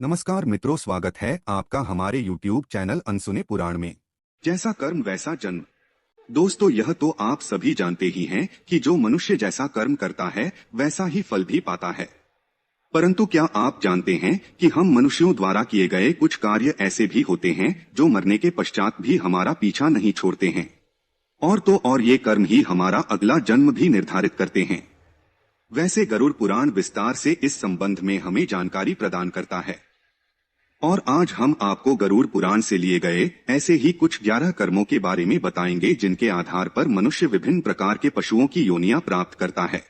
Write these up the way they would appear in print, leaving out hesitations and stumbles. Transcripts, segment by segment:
नमस्कार मित्रों, स्वागत है आपका हमारे YouTube चैनल अनसुने पुराण में। जैसा कर्म वैसा जन्म। दोस्तों, यह तो आप सभी जानते ही हैं कि जो मनुष्य जैसा कर्म करता है वैसा ही फल भी पाता है। परंतु क्या आप जानते हैं कि हम मनुष्यों द्वारा किए गए कुछ कार्य ऐसे भी होते हैं जो मरने के पश्चात भी हमारा पीछा नहीं छोड़ते हैं, और तो और ये कर्म ही हमारा अगला जन्म भी निर्धारित करते हैं। वैसे गरुड़ पुराण विस्तार से इस संबंध में हमें जानकारी प्रदान करता है, और आज हम आपको गरुड़ पुराण से लिए गए ऐसे ही कुछ 11 कर्मों के बारे में बताएंगे जिनके आधार पर मनुष्य विभिन्न प्रकार के पशुओं की योनियां प्राप्त करता है।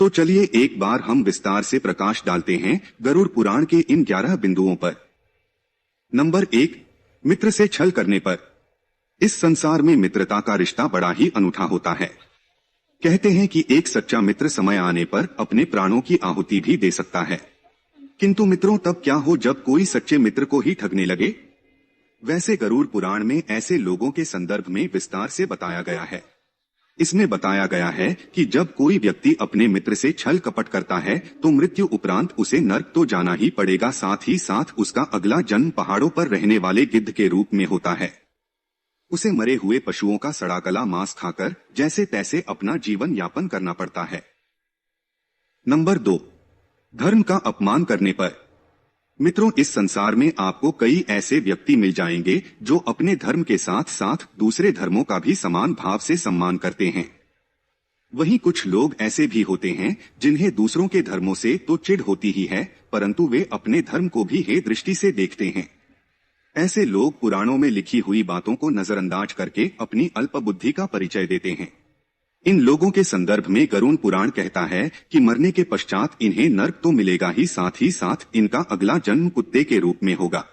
तो चलिए एक बार हम विस्तार से प्रकाश डालते हैं गरुड़ पुराण के इन 11 बिंदुओं पर। नंबर 1, मित्र से छल करने पर। इस संसार में मित्रता का रिश्ता बड़ा ही अनूठा होता है। कहते हैं कि एक सच्चा मित्र समय आने पर अपने प्राणों की आहुति भी दे सकता है, किंतु मित्रों तब क्या हो जब कोई सच्चे मित्र को ही ठगने लगे। वैसे गरुड़ पुराण में ऐसे लोगों के संदर्भ में विस्तार से बताया गया है। इसमें बताया गया है कि जब कोई व्यक्ति अपने मित्र से छल कपट करता है तो मृत्यु उपरांत उसे नर्क तो जाना ही पड़ेगा, साथ ही साथ उसका अगला जन्म पहाड़ों पर रहने वाले गिद्ध के रूप में होता है। उसे मरे हुए पशुओं का सड़ा गला मांस खाकर जैसे तैसे अपना जीवन यापन करना पड़ता है। नंबर 2, धर्म का अपमान करने पर। मित्रों, इस संसार में आपको कई ऐसे व्यक्ति मिल जाएंगे जो अपने धर्म के साथ साथ दूसरे धर्मों का भी समान भाव से सम्मान करते हैं। वहीं कुछ लोग ऐसे भी होते हैं जिन्हें दूसरों के धर्मों से तो चिढ़ होती ही है, परंतु वे अपने धर्म को भी हे दृष्टि से देखते हैं। ऐसे लोग पुराणों में लिखी हुई बातों को नजरअंदाज करके अपनी अल्प बुद्धि का परिचय देते हैं। इन लोगों के संदर्भ में गरुड़ पुराण कहता है कि मरने के पश्चात इन्हें नर्क तो मिलेगा ही साथ इनका अगला जन्म कुत्ते के रूप में होगा।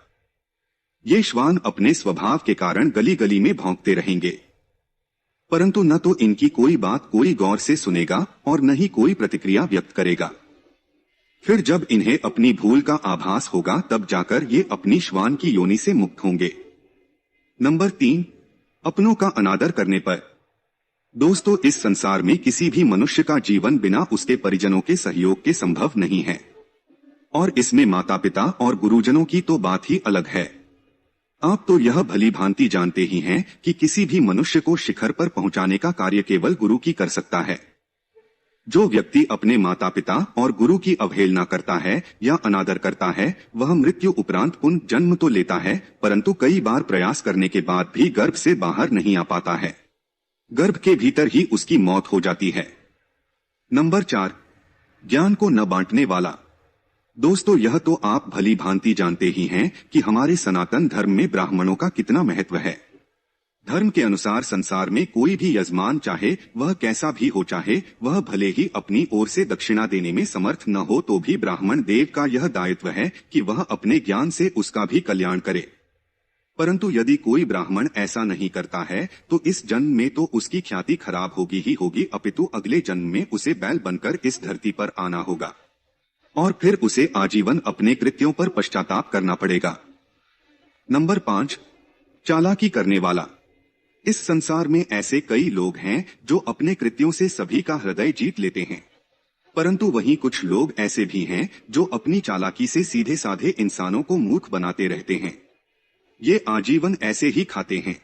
ये श्वान अपने स्वभाव के कारण गली गली में भौंकते रहेंगे, परंतु न तो इनकी कोई बात कोई गौर से सुनेगा और न ही कोई प्रतिक्रिया व्यक्त करेगा। फिर जब इन्हें अपनी भूल का आभास होगा तब जाकर ये अपनी श्वान की योनि से मुक्त होंगे। नंबर 3, अपनों का अनादर करने पर। दोस्तों, इस संसार में किसी भी मनुष्य का जीवन बिना उसके परिजनों के सहयोग के संभव नहीं है, और इसमें माता पिता और गुरुजनों की तो बात ही अलग है। आप तो यह भली भांति जानते ही हैं कि किसी भी मनुष्य को शिखर पर पहुंचाने का कार्य केवल गुरु की कर सकता है। जो व्यक्ति अपने माता पिता और गुरु की अवहेलना करता है या अनादर करता है वह मृत्यु उपरांत पुनः जन्म तो लेता है, परंतु कई बार प्रयास करने के बाद भी गर्भ से बाहर नहीं आ पाता है। गर्भ के भीतर ही उसकी मौत हो जाती है। नंबर 4, ज्ञान को न बांटने वाला। दोस्तों, यह तो आप भली भांति जानते ही हैं कि हमारे सनातन धर्म में ब्राह्मणों का कितना महत्व है। धर्म के अनुसार संसार में कोई भी यजमान चाहे वह कैसा भी हो, चाहे वह भले ही अपनी ओर से दक्षिणा देने में समर्थ न हो, तो भी ब्राह्मण देव का यह दायित्व है कि वह अपने ज्ञान से उसका भी कल्याण करे। परंतु यदि कोई ब्राह्मण ऐसा नहीं करता है तो इस जन्म में तो उसकी ख्याति खराब होगी ही होगी, अपितु अगले जन्म में उसे बैल बनकर इस धरती पर आना होगा, और फिर उसे आजीवन अपने कृत्यों पर पश्चाताप करना पड़ेगा। नंबर 5, चालाकी करने वाला। इस संसार में ऐसे कई लोग हैं जो अपने कृत्यों से सभी का हृदय जीत लेते हैं, परंतु वहीं कुछ लोग ऐसे भी हैं जो अपनी चालाकी से सीधे साधे इंसानों को मूर्ख बनाते रहते हैं। ये आजीवन ऐसे ही खाते हैं,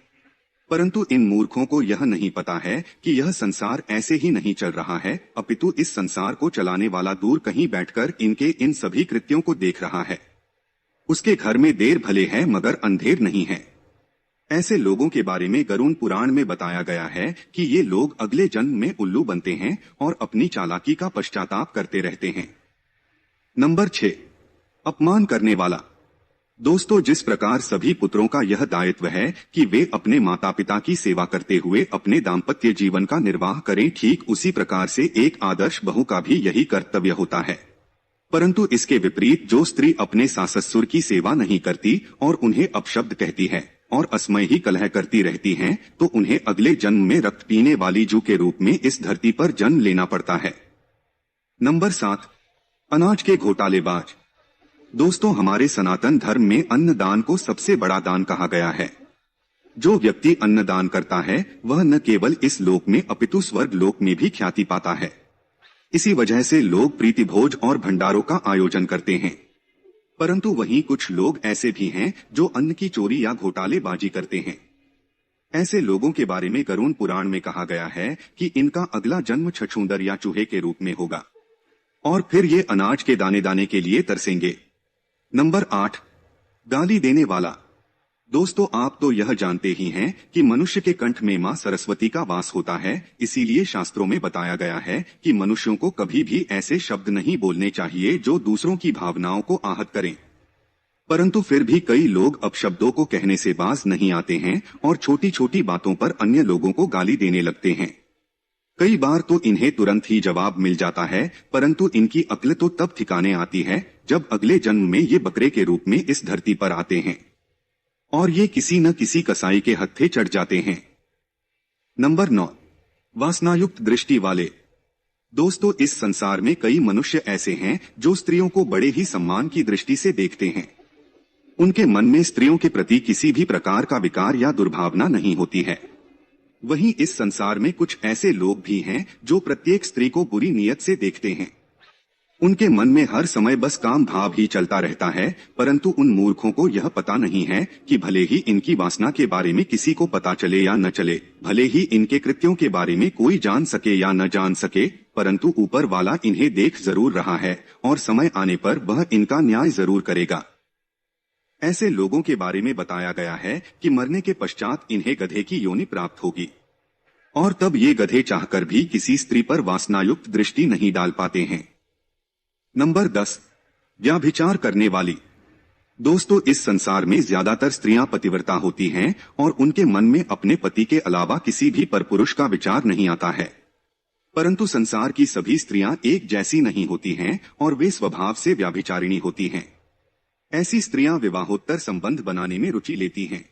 परंतु इन मूर्खों को यह नहीं पता है कि यह संसार ऐसे ही नहीं चल रहा है, अपितु इस संसार को चलाने वाला दूर कहीं बैठकर इनके इन सभी कृत्यों को देख रहा है। उसके घर में देर भले है मगर अंधेर नहीं है। ऐसे लोगों के बारे में गरुड़ पुराण में बताया गया है कि ये लोग अगले जन्म में उल्लू बनते हैं और अपनी चालाकी का पश्चाताप करते रहते हैं। नंबर 6, अपमान करने वाला। दोस्तों, जिस प्रकार सभी पुत्रों का यह दायित्व है कि वे अपने माता पिता की सेवा करते हुए अपने दाम्पत्य जीवन का निर्वाह करें, ठीक उसी प्रकार से एक आदर्श बहू का भी यही कर्तव्य होता है। परंतु इसके विपरीत जो स्त्री अपने सास ससुर की सेवा नहीं करती और उन्हें अपशब्द कहती है और असमय ही कलह करती रहती हैं, तो उन्हें अगले जन्म में रक्त पीने वाली जू के रूप में इस धरती पर जन्म लेना पड़ता है। नंबर 7, अनाज के घोटालेबाज। दोस्तों, हमारे सनातन धर्म में अन्नदान को सबसे बड़ा दान कहा गया है। जो व्यक्ति अन्नदान करता है वह न केवल इस लोक में अपितु स्वर्ग लोक में भी ख्याति पाता है। इसी वजह से लोग प्रीति भोज और भंडारों का आयोजन करते हैं। परंतु वहीं कुछ लोग ऐसे भी हैं जो अन्न की चोरी या घोटालेबाजी करते हैं। ऐसे लोगों के बारे में गरुड़ पुराण में कहा गया है कि इनका अगला जन्म छछूंदर या चूहे के रूप में होगा और फिर ये अनाज के दाने दाने के लिए तरसेंगे। नंबर 8, गाली देने वाला। दोस्तों, आप तो यह जानते ही हैं कि मनुष्य के कंठ में मां सरस्वती का वास होता है, इसीलिए शास्त्रों में बताया गया है कि मनुष्यों को कभी भी ऐसे शब्द नहीं बोलने चाहिए जो दूसरों की भावनाओं को आहत करें। परंतु फिर भी कई लोग अपशब्दों को कहने से बाज नहीं आते हैं और छोटी छोटी बातों पर अन्य लोगों को गाली देने लगते हैं। कई बार तो इन्हें तुरंत ही जवाब मिल जाता है, परंतु इनकी अक्ल तो तब ठिकाने आती है जब अगले जन्म में ये बकरे के रूप में इस धरती पर आते हैं और ये किसी न किसी कसाई के हत्थे चढ़ जाते हैं। नंबर 9, वासनायुक्त दृष्टि वाले। दोस्तों, इस संसार में कई मनुष्य ऐसे हैं जो स्त्रियों को बड़े ही सम्मान की दृष्टि से देखते हैं। उनके मन में स्त्रियों के प्रति किसी भी प्रकार का विकार या दुर्भावना नहीं होती है। वहीं इस संसार में कुछ ऐसे लोग भी हैं जो प्रत्येक स्त्री को बुरी नीयत से देखते हैं। उनके मन में हर समय बस काम भाव ही चलता रहता है, परंतु उन मूर्खों को यह पता नहीं है कि भले ही इनकी वासना के बारे में किसी को पता चले या न चले, भले ही इनके कृत्यों के बारे में कोई जान सके या न जान सके, परंतु ऊपर वाला इन्हें देख जरूर रहा है और समय आने पर वह इनका न्याय जरूर करेगा। ऐसे लोगों के बारे में बताया गया है कि मरने के पश्चात इन्हें गधे की योनि प्राप्त होगी और तब ये गधे चाहकर भी किसी स्त्री पर वासनायुक्त दृष्टि नहीं डाल पाते हैं। नंबर 10, व्यभिचार करने वाली। दोस्तों, इस संसार में ज्यादातर स्त्रियां पतिव्रता होती हैं और उनके मन में अपने पति के अलावा किसी भी परपुरुष का विचार नहीं आता है। परंतु संसार की सभी स्त्रियां एक जैसी नहीं होती हैं और वे स्वभाव से व्यभिचारिणी होती हैं। ऐसी स्त्रियां विवाहोत्तर संबंध बनाने में रुचि लेती हैं।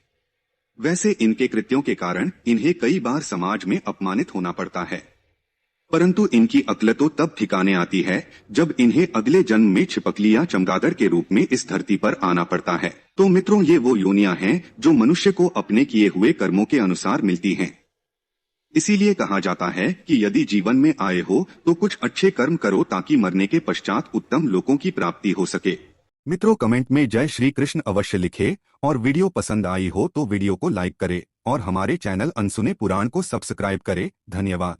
वैसे इनके कृत्यों के कारण इन्हें कई बार समाज में अपमानित होना पड़ता है, परंतु इनकी अक्ल तो तब ठिकाने आती है जब इन्हें अगले जन्म में छिपकली या चमगादड़ के रूप में इस धरती पर आना पड़ता है। तो मित्रों, ये वो योनियां हैं जो मनुष्य को अपने किए हुए कर्मों के अनुसार मिलती हैं। इसीलिए कहा जाता है कि यदि जीवन में आए हो तो कुछ अच्छे कर्म करो ताकि मरने के पश्चात उत्तम लोकों की प्राप्ति हो सके। मित्रों, कमेंट में जय श्री कृष्ण अवश्य लिखे और वीडियो पसंद आई हो तो वीडियो को लाइक करें और हमारे चैनल अनसुने पुराण को सब्सक्राइब करें। धन्यवाद।